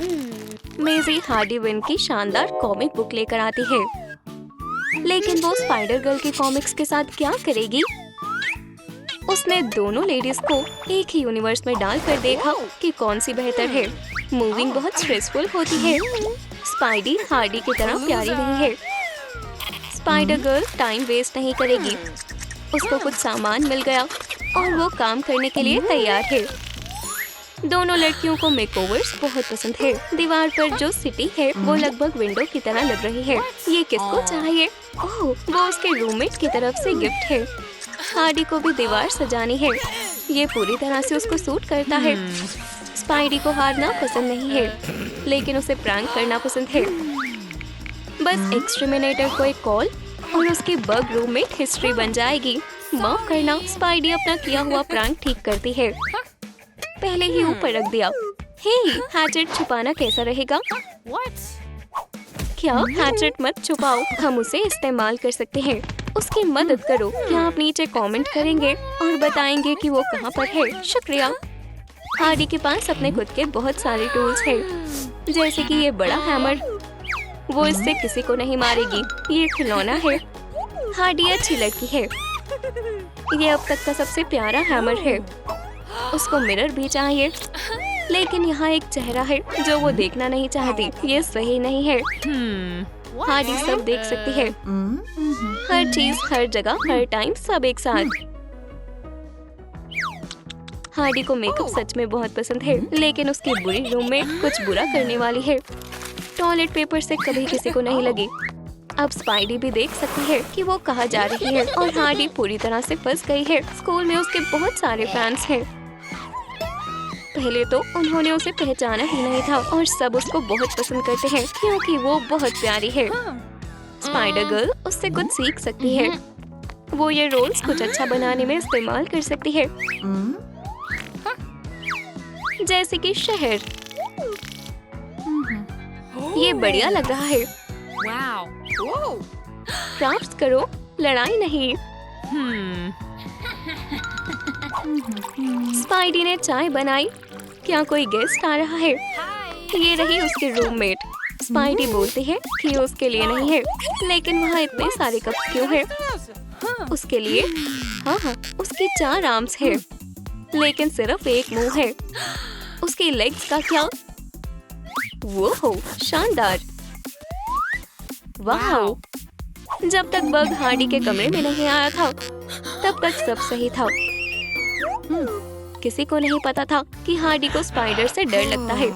मेजी Hardy win की शानदार कॉमिक बुक लेकर आती है, लेकिन वो स्पाइडर गर्ल के कॉमिक्स के साथ क्या करेगी? उसने दोनों लेडीज को एक ही यूनिवर्स में डालकर देखा कि कौन सी बेहतर है। मूविंग बहुत स्ट्रेसफुल होती है। स्पाइडी हार्डी की तरह प्यारी नहीं है। स्पाइडर गर्ल टाइम वेस्ट नहीं करेगी। उसको कुछ सामान मिल गया और वो काम करने के लिए तैयार है। दोनों लड़कियों को मेकओवर्स बहुत पसंद है। दीवार पर जो सिटी है वो लगभग विंडो की तरह लग रही है। ये किसको चाहिए? ओह, वो उसके रूममेट की तरफ से गिफ्ट है। हार्डी को भी दीवार सजानी है। ये पूरी तरह से उसको सूट करता है। स्पाइडी को हारना पसंद नहीं है, लेकिन उसे प्रैंक करना पसंद है। बस एक्सटरमिनेटर को एक कॉल और उसके बग रूममेट हिस्ट्री बन जाएगी। माफ करना, स्पाइडी अपना किया हुआ प्रैंक ठीक करती है। पहले ही ऊपर रख दिया। हे, हैचेट छुपाना कैसा रहेगा? क्या हैचेट मत छुपाओ, हम उसे इस्तेमाल कर सकते हैं। उसकी मदद करो। क्या आप नीचे कमेंट करेंगे और बताएंगे कि वो कहाँ पर है? शुक्रिया। हार्डी के पास अपने खुद के बहुत सारे टूल्स हैं, जैसे कि ये बड़ा हैमर। वो इससे किसी को नहीं मारेगी। ये खिलौना है। हार्डी अच्छी लड़की है। ये अब तक का सबसे प्यारा हैमर है। उसको मिरर भी चाहिए, लेकिन यहाँ एक चेहरा है जो वो देखना नहीं चाहती। ये सही नहीं है। हार्डी सब देख सकती है, हर चीज, हर जगह, हर टाइम, सब एक साथ। हार्डी को मेकअप सच में बहुत पसंद है, लेकिन उसकी बुरी रूममेट कुछ बुरा करने वाली है। टॉयलेट पेपर से कभी किसी को नहीं लगी। अब स्पाइडी भी देख सकती है कि वो कहाँ जा रही है और हार्डी पूरी तरह से फंस गई है। स्कूल में उसके बहुत सारे फैंस हैं। पहले तो उन्होंने उसे पहचाना ही नहीं था और सब उसको बहुत पसंद करते हैं क्योंकि वो बहुत प्यारी है। स्पाइडर गर्ल उससे कुछ सीख सकती है। वो ये रोल्स कुछ अच्छा बनाने में इस्तेमाल कर सकती है, जैसे कि शहर। ये बढ़िया लग रहा है। क्राफ्ट्स करो, लड़ाई नहीं। स्पाइडी ने चाय बनाई। क्या कोई गेस्ट आ रहा है? ये रही उसकी रूममेट। स्पाइडी बोलती है कि ये उसके लिए नहीं है, लेकिन वहाँ इतने सारे कप्स क्यों हैं? उसके लिए? हाँ, उसकी 4 आर्म्स है, लेकिन सिर्फ एक मुंह है। उसकी लेग्स का क्या? वो हो, शानदार। वाह! जब तक बग हार्डी के कमरे में नहीं आया था, तब तक सब सही था। किसी को नहीं पता था कि हार्डी को स्पाइडर से डर लगता है।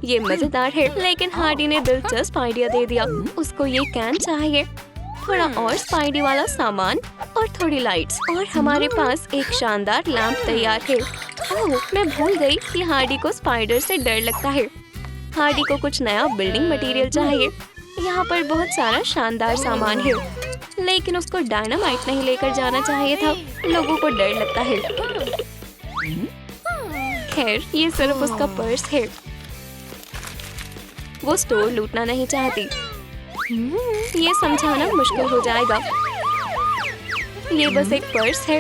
ये मजेदार है, लेकिन हार्डी ने दिलचस्प आइडिया दे दिया। उसको ये कैन चाहिए, थोड़ा और स्पाइडी वाला सामान और थोड़ी लाइट्स, और हमारे पास एक शानदार लैंप तैयार है। ओह, मैं भूल गई कि हार्डी को स्पाइडर से डर लगता है। हार्डी को कुछ नया बिल्डिंग मटेरियल चाहिए। यहाँ पर बहुत सारा शानदार सामान है, लेकिन उसको डायनामाइट नहीं लेकर जाना चाहिए था। लोगों को डर लगता है। खैर, ये सिर्फ उसका पर्स है। वो स्टोर लूटना नहीं चाहती। ये समझाना मुश्किल हो जाएगा। ये बस एक पर्स है।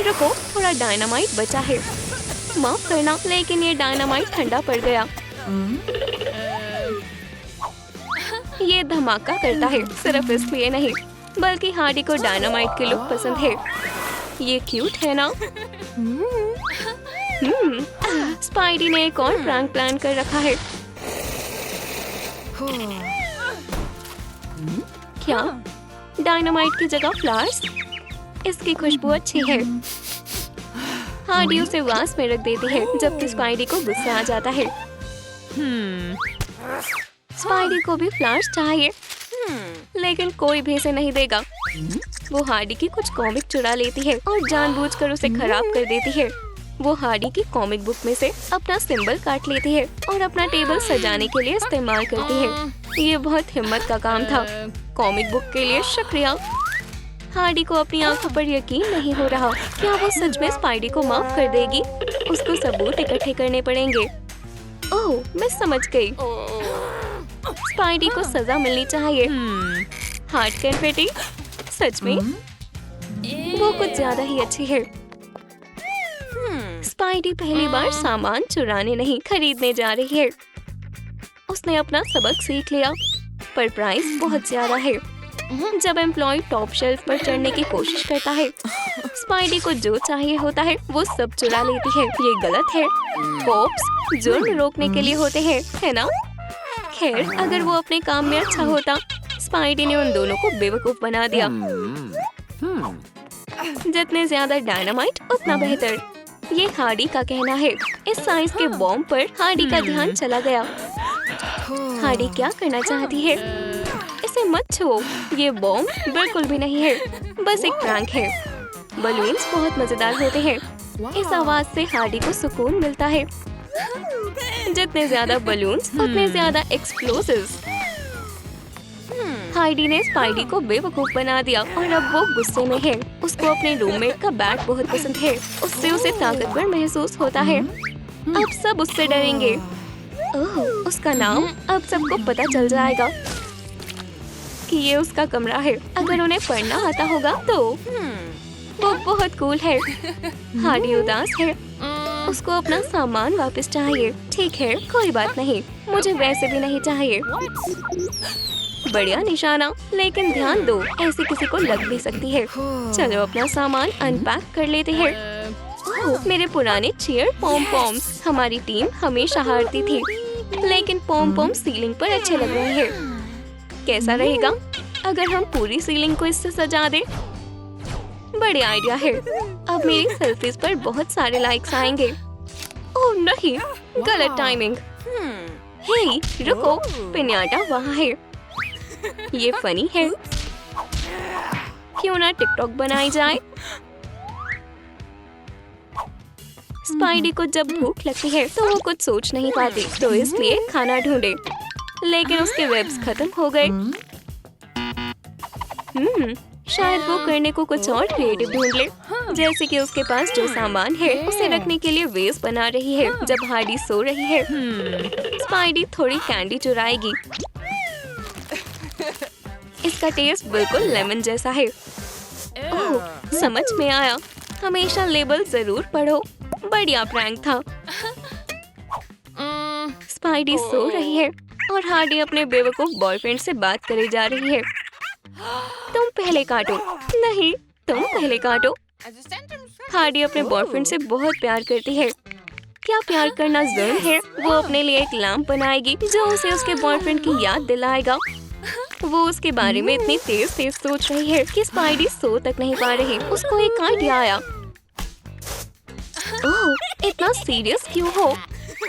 रुको, थोड़ा डायनामाइट बचा है। माफ करना, लेकिन ये डायनामाइट ठंडा पड़ गया। ये धमाका करता है, सिर्फ इसलिए नहीं, बल्कि हार्डी को डायनामाइट की लुक पसंद है। ये क्यूट है ना? स्पाइडी ने एक और प्रैंक प्लान कर रखा है। क्या? डायनामाइट की जगह फ्लावर्स? इसकी खुशबू अच्छी है। हार्डी उसे वास में रख देती है, जबकि स्पाइडी को गुस्सा आ जाता है। स्पाइडी को भी फ्लावर्स चाहिए, लेकिन कोई भी इसे नहीं देगा। वो हार्डी की कुछ कॉमिक चुरा लेती है और जानबूझकर उसे खराब कर देती है। वो हार्डी की कॉमिक बुक में से अपना सिंबल काट लेती है और अपना टेबल सजाने के लिए इस्तेमाल करती है। ये बहुत हिम्मत का काम था। कॉमिक बुक के लिए शुक्रिया। हार्डी को अपनी आंखों पर यकीन नहीं हो रहा। क्या वो सच में स्पाइडी को माफ कर देगी? उसको सबूत इकट्ठे करने पड़ेंगे। ओह, मैं समझ गई। स्पाइडी को सजा मिलनी चाहिए। Heart confetti? सच में? वो कुछ ज्यादा ही अच्छी है। स्पाइडी पहली बार सामान चुराने नहीं खरीदने जा रही है। उसने अपना सबक सीख लिया, पर प्राइस बहुत ज्यादा है। जब एम्प्लॉय टॉप शेल्फ पर चढ़ने की कोशिश करता है, स्पाइडी को जो चाहिए होता है वो सब चुरा लेती है। ये गलत है। कॉप्स जुर्म रोकने के लिए होते हैं, है ना? खैर, अगर वो अपने काम में अच्छा होता। स्पाइडी ने उन दोनों को बेवकूफ बना दिया। जितने ज्यादा डायनामाइट उतना बेहतर, ये हार्डी का कहना है। इस साइज के बॉम्ब पर हार्डी का ध्यान चला गया। हार्डी क्या करना चाहती है? इसे मत छुओ, ये बॉम्ब बिल्कुल भी नहीं है, बस एक प्रैंक है। बलून्स बहुत मजेदार होते हैं। इस आवाज से हार्डी को सुकून मिलता है। जितने ज्यादा बलून्स उतने ज्यादा एक्सप्लोसिव्स। हार्डी ने स्पाइडी को बेवकूफ बना दिया और अब वो गुस्से में है। उसको अपने रूममेट का बैट बहुत पसंद है। उससे उसे ताकतवर महसूस होता है। अब सब उससे डरेंगे। ओह, उसका नाम अब सबको पता चल जाएगा कि ये उसका कमरा है। अगर उन्हें पढ़ना आता होगा तो वो बहुत कूल है। हार्डी उदास है। उसको अपना सामान वापस चाहिए। ठीक है, कोई बात नहीं, मुझे वैसे भी नहीं चाहिए। बढ़िया निशाना, लेकिन ध्यान दो, ऐसे किसी को लग भी सकती है। चलो अपना सामान अनपैक कर लेते हैं। ओह, मेरे पुराने चेयर पॉम पॉम्स। हमारी टीम हमेशा हारती थी, लेकिन पॉम पॉम सीलिंग पर अच्छे लग रहे हैं। कैसा रहेगा अगर हम पूरी सीलिंग को इससे सजा दें? बढ़िया आइडिया है। अब मेरी सेल्फीज पर बहुत सारे लाइक्स आएंगे। ओह नहीं, गलत टाइमिंग। हे, रुको, पिन्याटा वहाँ है। ये फनी है। क्यों ना टिकटॉक बनाई जाए? स्पाइडी को जब भूख लगती है तो वो कुछ सोच नहीं पाती, तो इसलिए खाना ढूंढे, लेकिन उसके वेब्स खत्म हो गए। शायद वो करने को कुछ और क्रिएटिव ढूंढ ले, जैसे कि उसके पास जो सामान है उसे रखने के लिए वेस बना रही है। जब हार्डी सो रही है, स्पाइडी थोड़ी कैंडी चुराएगी। इसका टेस्ट बिल्कुल लेमन जैसा है। ओह, समझ में आया। हमेशा लेबल जरूर पढ़ो। बढ़िया प्रैंक था। स्पाइडी सो रही है और हार्डी अपने बेवकूफ बॉयफ्रेंड से बात करे जा रही है। तुम पहले काटो। नहीं, तुम पहले काटो। हार्डी अपने बॉयफ्रेंड से बहुत प्यार करती है। क्या प्यार करना जुर्म है? वो अपने लिए एक लैंप बनाएगी जो उसे उसके बॉयफ्रेंड की याद दिलाएगा। वो उसके बारे में इतनी तेज सोच रही है कि स्पाइडी सो तक नहीं पा रही। उसको एक आइडिया आया। ओह, इतना सीरियस क्यों हो?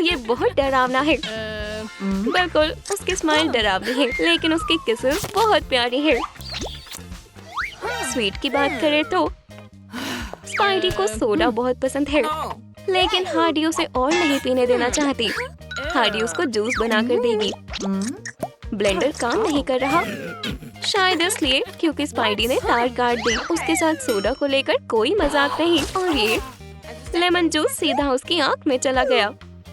ये बहुत डरावना है। बिल्कुल, उसकी स्माइल डरावनी है, लेकिन उसकी किसेस बहुत प्यारी है। स्वीट की बात करें तो स्पाइडी को सोडा बहुत पसंद है, लेकिन हार्डी उसे और नहीं पीने देना चाहती। हार्डी उसको जूस बनाकर देगी। ब्लेंडर काम नहीं कर रहा, शायद इसलिए क्योंकि स्पाइडी ने तार काट दी। उसके साथ सोडा को लेकर कोई मजाक नहीं, और ये लेमन जूस सीधा उसकी आंख में चला गया।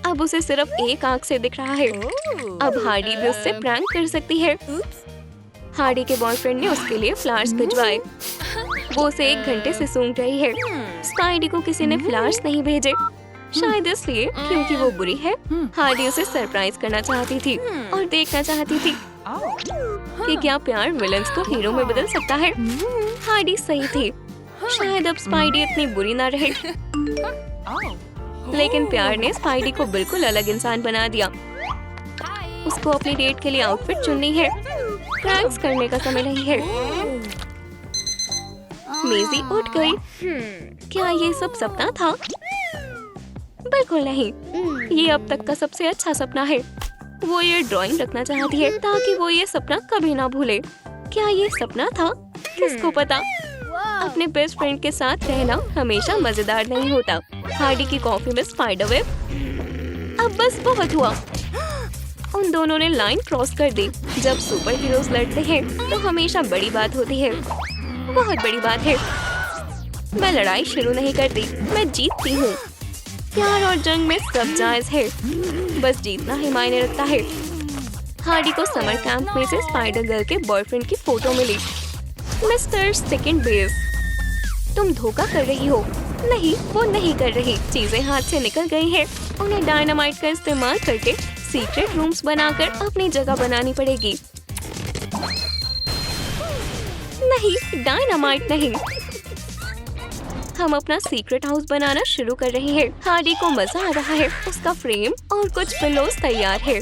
अब उसे सिर्फ एक आंख से दिख रहा है। अब हार्डी भी उससे प्रैंक कर सकती है। हार्डी के बॉयफ्रेंड ने उसके लिए फ्लावर्स भिजवाए। वो उसे 1 घंटे से सूंघ रही है। स्पाइडी को किसी ने फ्लावर्स नहीं भेजे, शायद इसलिए क्योंकि वो बुरी है। हार्डी उसे सरप्राइज करना चाहती थी और देखना चाहती थी कि क्या प्यार विलेंस को हीरो में बदल सकता है। हार्डी सही थी। शायद अब स्पाइडी इतनी बुरी ना रहे, लेकिन प्यार ने स्पाइडी को बिल्कुल अलग इंसान बना दिया। उसको अपनी डेट के लिए आउटफिट चुननी है। प्रैंक्स करने का समय नहीं है। मेजी उठ गई। क्या ये सब सपना था? बिल्कुल नहीं, ये अब तक का सबसे अच्छा सपना है। वो ये ड्राइंग रखना चाहती है ताकि वो ये सपना कभी ना भूले। क्या ये सपना था? किसको पता। अपने बेस्ट फ्रेंड के साथ रहना हमेशा मजेदार नहीं होता। हार्डी की कॉफी में स्पाइडर वेब। अब बस बहुत हुआ। उन दोनों ने लाइन क्रॉस कर दी। जब सुपर हीरोज लड़ते हैं तो हमेशा बड़ी बात होती है, बहुत बड़ी बात है। मैं लड़ाई शुरू नहीं करती, मैं जीतती हूँ। प्यार और जंग में सब जायज है, बस जीतना ही मायने रखता है। हार्डी को समर कैंप में से स्पाइडर गर्ल के बॉयफ्रेंड की फोटो मिली। मिस्टर सेकंड बेस, तुम धोखा कर रही हो। नहीं, वो नहीं कर रही। चीजें हाथ से निकल गई हैं। उन्हें डायनामाइट का इस्तेमाल करके सीक्रेट रूम्स बनाकर अपनी जगह बनानी पड़ेगी। नहीं, डायनामाइट नहीं। हम अपना सीक्रेट हाउस बनाना शुरू कर रहे हैं। हार्डी को मजा आ रहा है। उसका फ्रेम और कुछ पिलोस तैयार है।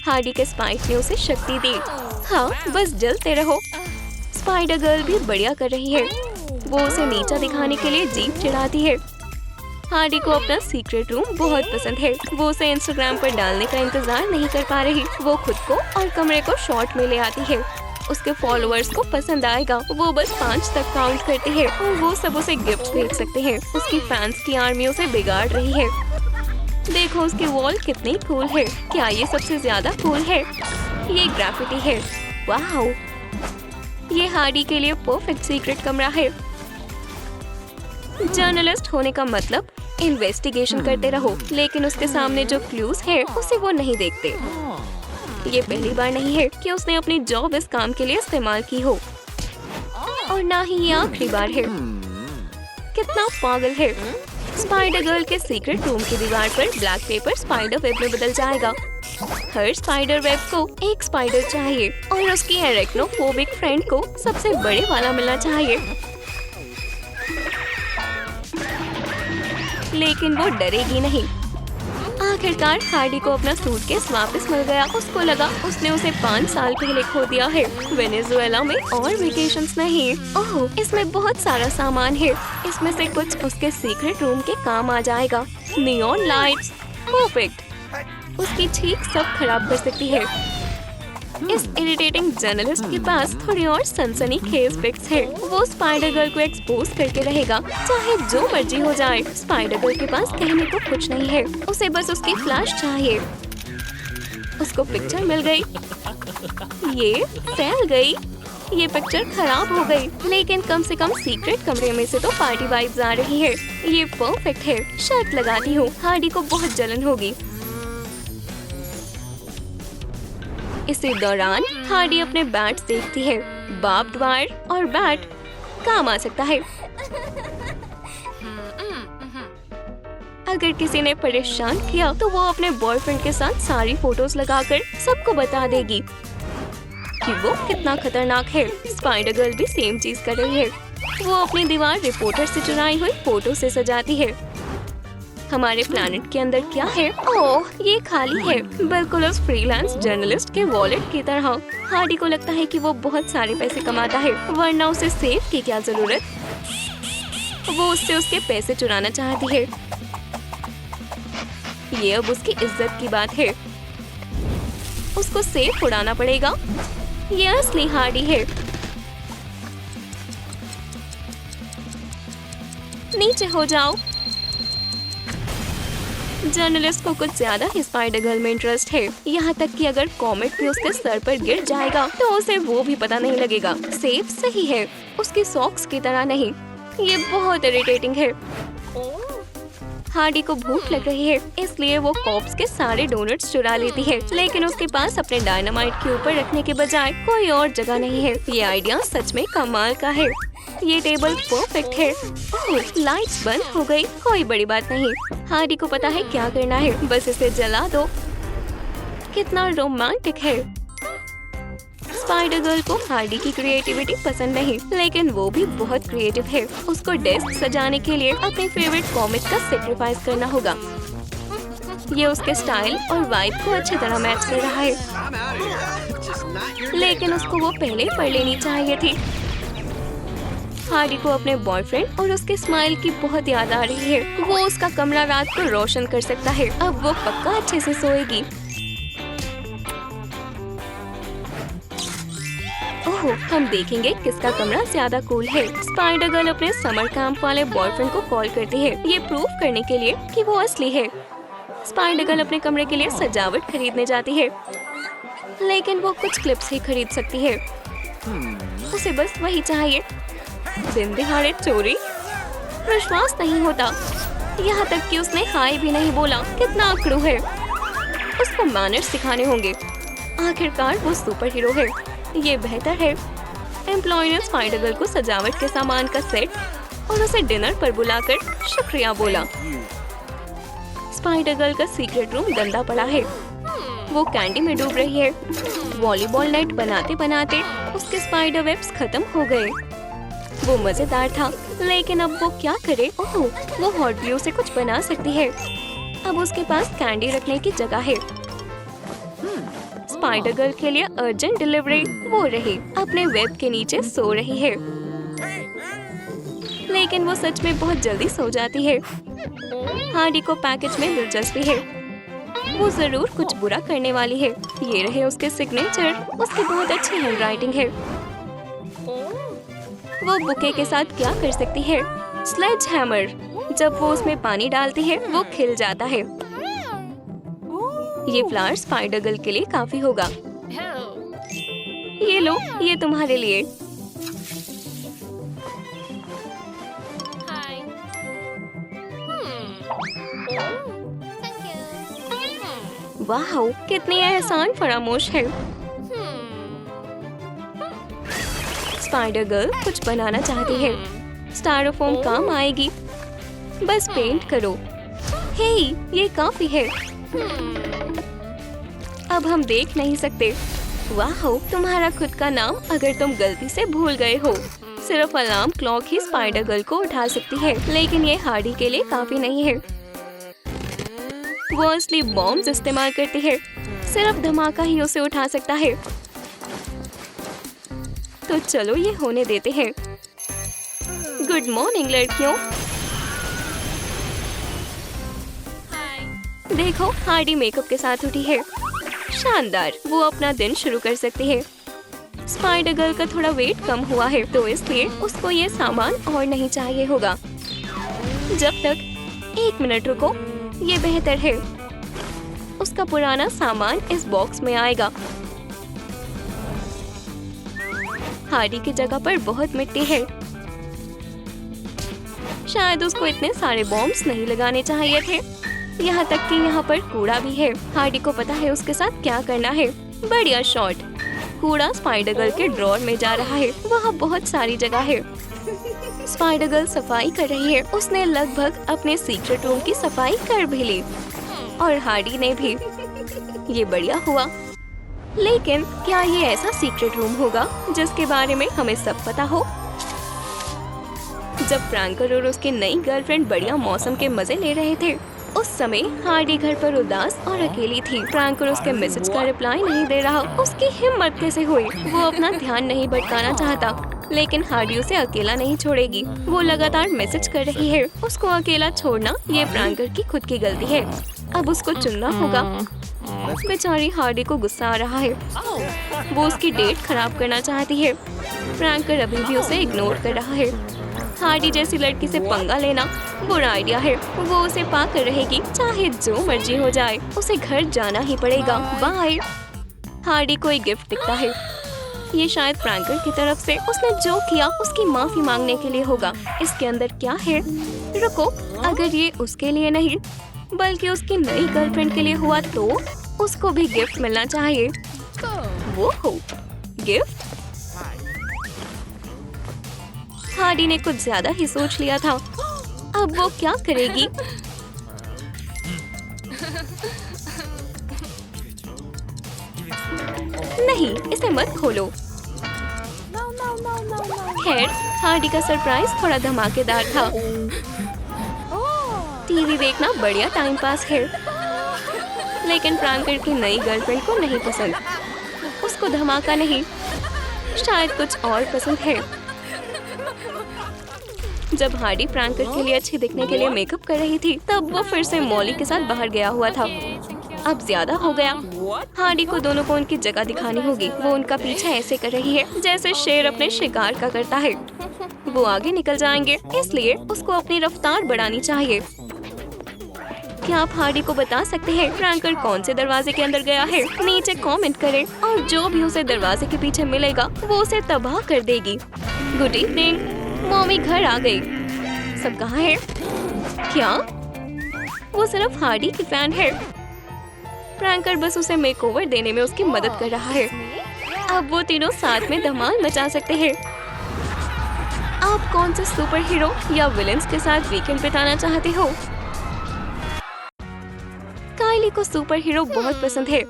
हार्डी के स्पाइक ने उसे शक्ति दी। हाँ, बस जलते रहो। स्पाइडर गर्ल भी बढ़िया कर रही है। वो उसे नीचा दिखाने के लिए जीप चढ़ाती है। हार्डी को अपना सीक्रेट रूम बहुत पसंद है। वो उसे इंस्टाग्राम पर डालने का इंतजार नहीं कर पा रही। वो खुद को और कमरे को शॉर्ट में ले आती है। उसके फॉलोअर्स को पसंद आएगा। वो बस 5 तक काउंट करती है और वो सब उसे गिफ्ट भेज सकते हैं। उसकी फैंस की आर्मी उसे बिगाड़ रही है। देखो उसकी वॉल कितनी कूल है। क्या ये सबसे ज्यादा कूल है? ये ग्राफिटी है। वाह, ये हार्डी के लिए परफेक्ट सीक्रेट कमरा है। जर्नलिस्ट होने का मतलब इन्वेस्टिगेशन करते रहो, लेकिन उसके सामने जो क्लूज है उसे वो नहीं देखते। ये पहली बार नहीं है कि उसने अपनी जॉब इस काम के लिए इस्तेमाल की हो, और ना ही ये आखिरी बार है। कितना पागल है। स्पाइडर गर्ल के सीक्रेट रूम की दीवार पर ब्लैक पेपर स्पाइडर वेब में बदल जाएगा। हर स्पाइडर वेब को एक स्पाइडर चाहिए और उसकी एरेक्नोफोबिक फ्रेंड को सबसे बड़े वाला मिलना चाहिए। लेकिन वो डरेगी नहीं। आखिरकार हार्डी को अपना सूटकेस वापस मिल गया। उसको लगा उसने उसे 5 साल पहले खो दिया है। वेनेजुएला में और वेकेशंस नहीं। ओह, इसमें बहुत सारा सामान है। इसमें से कुछ उसके सीक्रेट रूम के काम आ जाएगा। Neon lights, perfect. उसकी छींक सब खराब कर सकती है। इस इरिटेटिंग जर्नलिस्ट के पास थोड़ी और सनसनीखेज पिक्स है। वो स्पाइडर गर्ल को एक्सपोज करके रहेगा, चाहे जो मर्जी हो जाए। स्पाइडर गर्ल के पास कहने को कुछ नहीं है। उसे बस उसकी फ्लैश चाहिए। उसको पिक्चर मिल गई। ये फैल गई। ये पिक्चर खराब हो गई, लेकिन कम से कम सीक्रेट कमरे में से तो पार्टी वाइब्स आ रही है। ये परफेक्ट है। शर्त लगाती हूँ हार्डी को बहुत जलन होगी। इसी दौरान हार्डी अपने बैट देखती है। बार्ब्ड वायर और बैट काम आ सकता है। अगर किसी ने परेशान किया तो वो अपने बॉयफ्रेंड के साथ सारी फोटोज लगाकर सबको बता देगी कि वो कितना खतरनाक है। स्पाइडर गर्ल भी सेम चीज कर रही है। वो अपनी दीवार रिपोर्टर से चुराई हुई फोटो से सजाती है। हमारे प्लैनेट के अंदर क्या है? ओह, ये खाली है, बिल्कुल उस फ्रीलांस जर्नलिस्ट के वॉलेट की तरह। हार्डी को लगता है कि वो बहुत सारे पैसे कमाता है, वरना उसे सेफ की क्या जरूरत। वो उससे उसके पैसे चुराना चाहती है। ये अब उसकी इज्जत की बात है। उसको सेफ उड़ाना पड़ेगा। ये असली हार्डी है। नीचे हो जाओ। जर्नलिस्ट को कुछ ज्यादा ही स्पाइडर गर्ल में इंटरेस्ट है। यहाँ तक कि अगर कॉमेट भी उसके सर पर गिर जाएगा तो उसे वो भी पता नहीं लगेगा। सेफ सही है, उसकी सॉक्स की तरह नहीं। ये बहुत इरिटेटिंग है। हार्डी को भूख लग रही है, इसलिए वो कॉप्स के सारे डोनट्स चुरा लेती है। लेकिन उसके पास अपने डायनामाइट के ऊपर रखने के बजाय कोई और जगह नहीं है। ये आइडिया सच में कमाल का है। ये टेबल परफेक्ट है। ओह, लाइट्स बंद हो गई। कोई बड़ी बात नहीं। हार्डी को पता है क्या करना है, बस इसे जला दो। कितना रोमांटिक है। स्पाइडर गर्ल को हार्डी की क्रिएटिविटी पसंद नहीं, लेकिन वो भी बहुत क्रिएटिव है। उसको डेस्क सजाने के लिए अपने फेवरेट कॉमिक का सेक्रीफाइस करना होगा। ये उसके स्टाइल और वाइब को अच्छी तरह मैच कर रहा है, लेकिन उसको वो पहले पढ़ लेनी चाहिए थी। हार्डी को अपने बॉयफ्रेंड और उसके स्माइल की बहुत याद आ रही है। वो उसका कमरा रात को रोशन कर सकता है। अब वो पक्का अच्छे से सोएगी। ओह, हम देखेंगे किसका कमरा ज्यादा कूल है। स्पाइडर गर्ल अपने समर कैंप वाले बॉयफ्रेंड को कॉल करती है, ये प्रूव करने के लिए कि वो असली है। स्पाइडर गर्ल अपने कमरे के लिए सजावट खरीदने जाती है, लेकिन वो कुछ क्लिप्स ही खरीद सकती है। उसे बस वही चाहिए। दिन दिहाड़े चोरी, विश्वास नहीं होता। यहाँ तक कि उसने हाय भी नहीं बोला। कितना अकड़ू है। उसको मैनर्स सिखाने होंगे। आखिरकार वो सुपर हीरो है। ये बेहतर है। एम्प्लॉय ने स्पाइडर गर्ल को सजावट के सामान का सेट और उसे डिनर पर बुलाकर शुक्रिया बोला। स्पाइडर गर्ल का सीक्रेट रूम गंदा पड़ा है। वो कैंडी में डूब रही है। वॉलीबॉल नेट बनाते बनाते उसके स्पाइडर वेब्स खत्म हो गए। वो मजेदार था, लेकिन अब वो क्या करे? ओह, वो हॉट ग्लू से कुछ बना सकती है। अब उसके पास कैंडी रखने की जगह है। स्पाइडर गर्ल के लिए अर्जेंट डिलीवरी। वो रही अपने वेब के नीचे सो रही है, लेकिन वो सच में बहुत जल्दी सो जाती है। हार्डी को पैकेज में दिलचस्पी है। वो जरूर कुछ बुरा करने वाली है। ये रहे उसके सिग्नेचर। उसकी बहुत अच्छी हैंडराइटिंग है। वो बुके के साथ क्या कर सकती है? Sledge hammer. जब वो उसमें पानी डालती है वो खिल जाता है। ये फ्लावर स्पाइडर गर्ल के लिए काफी होगा। ये लो, ये तुम्हारे लिए। वाह, कितनी आसान फरामोश है। स्पाइडर गर्ल कुछ बनाना चाहती है। स्टाइरोफोम काम आएगी। बस पेंट करो। हे, ये काफी है। अब हम देख नहीं सकते। वाह, तुम्हारा खुद का नाम अगर तुम गलती से भूल गए हो। सिर्फ अलार्म क्लॉक ही स्पाइडर गर्ल को उठा सकती है, लेकिन ये हार्डी के लिए काफी नहीं है। वो असली बॉम्ब्स इस्तेमाल करती है। सिर्फ धमाका ही उसे उठा सकता है। तो चलो ये होने देते हैं। गुड मॉर्निंग लड़कियों। देखो, हार्डी मेकअप के साथ उठी है। शानदार। वो अपना दिन शुरू कर सकती है। स्पाइडर गर्ल का थोड़ा वेट कम हुआ है, तो इसलिए उसको ये सामान और नहीं चाहिए होगा। जब तक 1 मिनट रुको, ये बेहतर है। उसका पुराना सामान इस बॉक्स में आएगा। हार्डी की जगह पर बहुत मिट्टी है। शायद उसको इतने सारे बॉम्ब्स नहीं लगाने चाहिए थे। यहाँ तक कि यहाँ पर कूड़ा भी है। हार्डी को पता है उसके साथ क्या करना है। बढ़िया शॉट। कूड़ा स्पाइडर गर्ल के ड्रॉर में जा रहा है। वहाँ बहुत सारी जगह है। स्पाइडर गर्ल सफाई कर रही है। उसने लगभग अपने सीक्रेट रूम की सफाई कर भी ली, और हार्डी ने भी। ये बढ़िया हुआ। लेकिन क्या ये ऐसा सीक्रेट रूम होगा जिसके बारे में हमें सब पता हो? जब फ्रैंकर और उसकी नई गर्लफ्रेंड बढ़िया मौसम के मजे ले रहे थे, उस समय हार्डी घर पर उदास और अकेली थी। फ्रैंकर उसके मैसेज का रिप्लाई नहीं दे रहा। उसकी हिम्मत कैसे हुई? वो अपना ध्यान नहीं भटकाना चाहता, लेकिन हार्डी उसे अकेला नहीं छोड़ेगी। वो लगातार मैसेज कर रही है। उसको अकेला छोड़ना ये फ्रैंकर की खुद की गलती है। अब उसको चुनना होगा। बेचारी हार्डी को गुस्सा आ रहा है। वो उसकी डेट खराब करना चाहती है। फ्रैंकर अभी भी उसे इग्नोर कर रहा है। हार्डी जैसी लड़की से पंगा लेना बुरा आइडिया है। वो उसे पाकर रहेगी, चाहे जो मर्जी हो जाए। उसे घर जाना ही पड़ेगा। बाय। हार्डी को एक गिफ्ट दिखता है। ये शायद फ्रैंकर की तरफ से उसने जो किया उसकी माफी मांगने के लिए होगा। इसके अंदर क्या है? रुको, अगर ये उसके लिए नहीं बल्कि उसकी नई गर्लफ्रेंड के लिए हुआ तो उसको भी गिफ्ट मिलना चाहिए। वो हो गिफ्ट। हार्डी ने कुछ ज्यादा ही सोच लिया था। अब वो क्या करेगी? नहीं, इसे मत खोलो। खैर, हार्डी का सरप्राइज थोड़ा धमाकेदार था। टीवी देखना बढ़िया टाइम पास है, लेकिन फ्रैंकर की नई गर्लफ्रेंड को नहीं पसंद। उसको धमाका नहीं, शायद कुछ और पसंद है। जब हार्डी फ्रैंकर के लिए अच्छी दिखने के लिए मेकअप कर रही थी, तब वो फिर से मॉली के साथ बाहर गया हुआ था। अब ज्यादा हो गया। हार्डी को दोनों को उनकी जगह दिखानी होगी। वो उनका पीछा ऐसे कर रही है जैसे शेर अपने शिकार का करता है। वो आगे निकल जाएंगे, इसलिए उसको अपनी रफ्तार बढ़ानी चाहिए। क्या आप हार्डी को बता सकते हैं फ्रैंकर कौन से दरवाजे के अंदर गया है? नीचे कमेंट करें, और जो भी उसे दरवाजे के पीछे मिलेगा वो उसे तबाह कर देगी। गुड इवनिंग, मम्मी घर आ गई। सब कहाँ है? क्या वो सिर्फ हार्डी की फैन है? फ्रैंकर बस उसे मेकओवर देने में उसकी मदद कर रहा है। अब वो तीनों साथ में धमाल मचा सकते हैं। आप कौन से सुपर हीरो या विलेंस के साथ वीकेंड बिताना चाहते हो? काइली को सुपर हीरो बहुत पसंद है,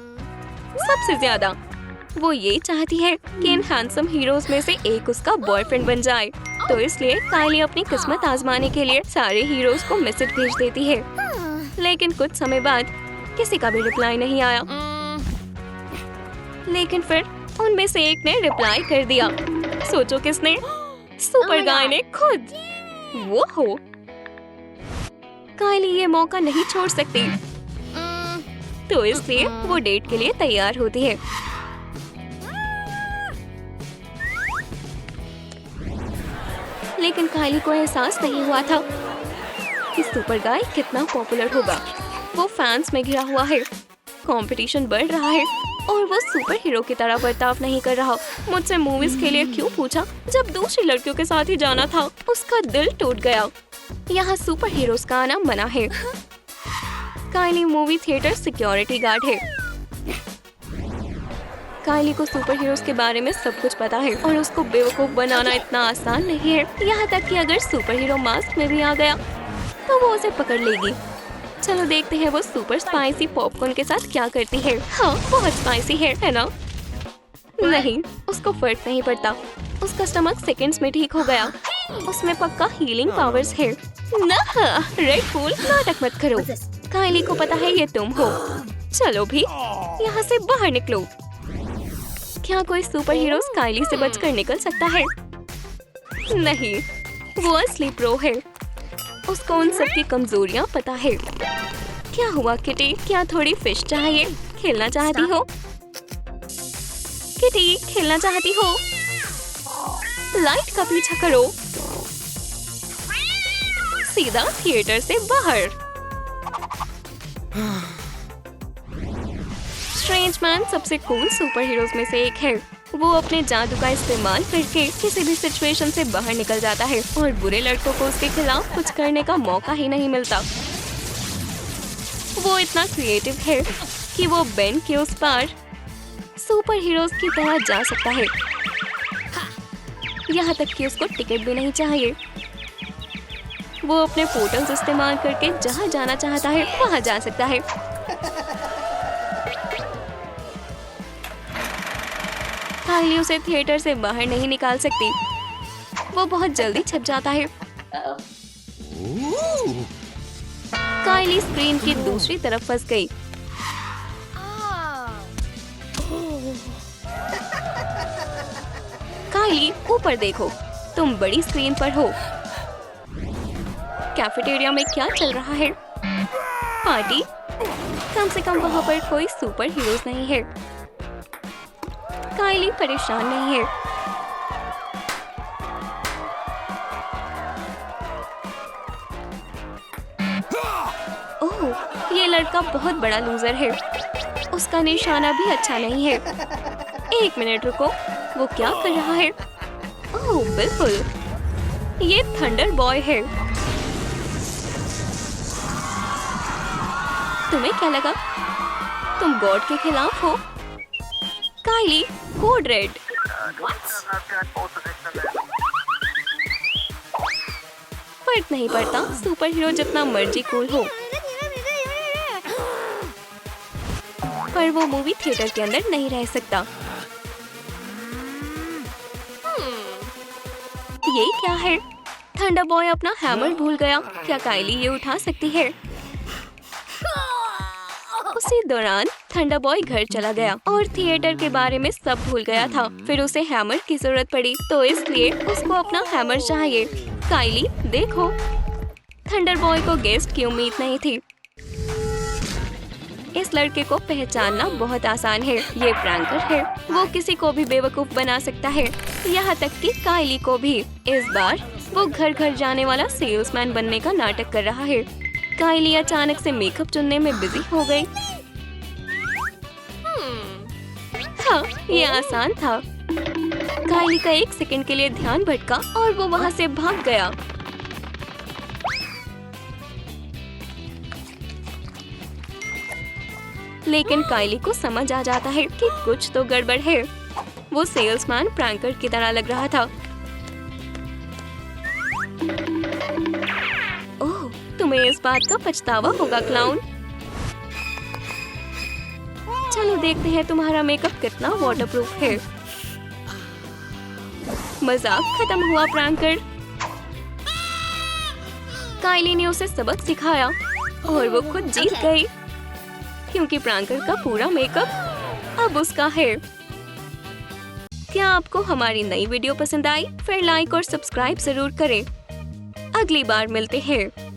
सबसे ज्यादा। वो ये चाहती है कि इन हैंडसम हीरोज में से एक उसका बॉयफ्रेंड बन जाए। तो इसलिए काइली अपनी किस्मत आजमाने के लिए सारे हीरोज को मैसेज भेज देती है। लेकिन कुछ समय बाद किसी का भी रिप्लाई नहीं आया। लेकिन फिर उनमें से एक ने रिप्लाई कर दिया। सोचो किसने? सुपर गाय ने खुद। वो हो। काइली ये मौका नहीं छोड़ सकती, तो इसलिए वो डेट के लिए तैयार होती है। लेकिन काइली को एहसास नहीं हुआ था कि सुपर गाय कितना पॉपुलर होगा। वो फैंस में घिरा हुआ है, कंपटीशन बढ़ रहा है और वो सुपर हीरो की तरह बर्ताव नहीं कर रहा। मुझसे मूवीज के लिए क्यों पूछा जब दूसरी लड़कियों के साथ ही जाना था? उसका दिल टूट गया। यहाँ सुपर हीरोज का आना मना है। काइली मूवी थिएटर सिक्योरिटी गार्ड है। काइली को सुपर हीरोज के बारे में सब कुछ पता है और उसको बेवकूफ बनाना इतना आसान नहीं है। यहाँ तक कि अगर सुपर हीरो मास्क में भी आ गया तो वो उसे पकड़ लेगी। चलो देखते हैं वो सुपर स्पाइसी पॉपकॉर्न के साथ क्या करती है। हाँ, बहुत स्पाइसी है ना? नहीं, उसको फर्क नहीं पड़ता। उसका स्टमक सेकंड्स में ठीक हो गया। उसमें पक्का हीलिंग पावर्स है। ना, रेड फूल, नाटक मत करो। काइली को पता है ये तुम हो। चलो भी, यहाँ से बाहर निकलो। क्या कोई सुपर हीरो काइली से बचकर निकल सकता है? नहीं, वो असली प्रो है। उसको उन सब की कमजोरियाँ पता है। क्या हुआ किटी? क्या थोड़ी फिश चाहिए? खेलना चाहती हो? किटी, खेलना चाहती हो? लाइट का पीछा करो। सीधा थिएटर से बाहर। स्ट्रेंज मैन सबसे कूल सुपर हीरोज में से एक है। वो अपने जादू का इस्तेमाल करके किसी भी सिचुएशन से बाहर निकल जाता है और बुरे लड़कों को उसके खिलाफ कुछ करने का मौका ही नहीं मिलता। वो इतना क्रिएटिव है कि वो बेन के उस पार सुपर हीरोज की तरह जा सकता है। यहाँ तक कि उसको टिकट भी नहीं चाहिए। वो अपने पोर्टल्स इस्तेमाल करके जहाँ जाना चाहता है वहाँ जा सकता है। काइली उसे थिएटर से बाहर नहीं निकाल सकती। वो बहुत जल्दी छिप जाता है। काइली स्क्रीन की दूसरी तरफ फंस गई। काइली, ऊपर देखो, तुम बड़ी स्क्रीन पर हो। कैफेटेरिया में क्या चल रहा है? पार्टी? कम से कम वहाँ पर कोई सुपर हीरोज नहीं है। काइली परेशान नहीं है। ओह, ये लड़का बहुत बड़ा लूजर है। उसका निशाना भी अच्छा नहीं है। एक मिनट रुको, वो क्या कर रहा है? ओह, बिल्कुल, ये थंडर बॉय है। तुम्हें क्या लगा? तुम गॉड के खिलाफ हो? काइली, कोड रेड। फर्क नहीं पड़ता, सुपर हीरो जितना मर्जी कूल हो। पर वो मूवी थिएटर के अंदर नहीं रह सकता। ये क्या है? थंडर बॉय अपना हैमर भूल गया। क्या काइली ये उठा सकती है? उसी दौरान थंडर बॉय घर चला गया और थिएटर के बारे में सब भूल गया था। फिर उसे हैमर की जरूरत पड़ी, तो इसलिए उसको अपना हैमर चाहिए। काइली, देखो, थंडर बॉय को गेस्ट की उम्मीद नहीं थी। इस लड़के को पहचानना बहुत आसान है। ये प्रैंकर है। वो किसी को भी बेवकूफ बना सकता है, यहाँ तक कि काइली को भी। इस बार वो घर घर जाने वाला सेल्समैन बनने का नाटक कर रहा है। काइली अचानक से मेकअप चुनने में बिजी हो गई। हाँ, ये आसान था। काइली का एक सेकंड के लिए ध्यान भटका और वो वहाँ से भाग गया। लेकिन काइली को समझ आ जाता है कि कुछ तो गड़बड़ है। वो सेल्समैन प्रैंकर की तरह लग रहा था। तुम्हें इस बात का पछतावा होगा क्लाउन। चलो देखते हैं तुम्हारा मेकअप कितना वाटरप्रूफ है। मजाक खत्म हुआ प्रैंकर। काइली ने उसे सबक सिखाया और वो खुद जीत गई, क्योंकि प्रैंकर का पूरा मेकअप अब उसका है। क्या आपको हमारी नई वीडियो पसंद आई? फिर लाइक और सब्सक्राइब जरूर करें। अगली बार मिलते हैं।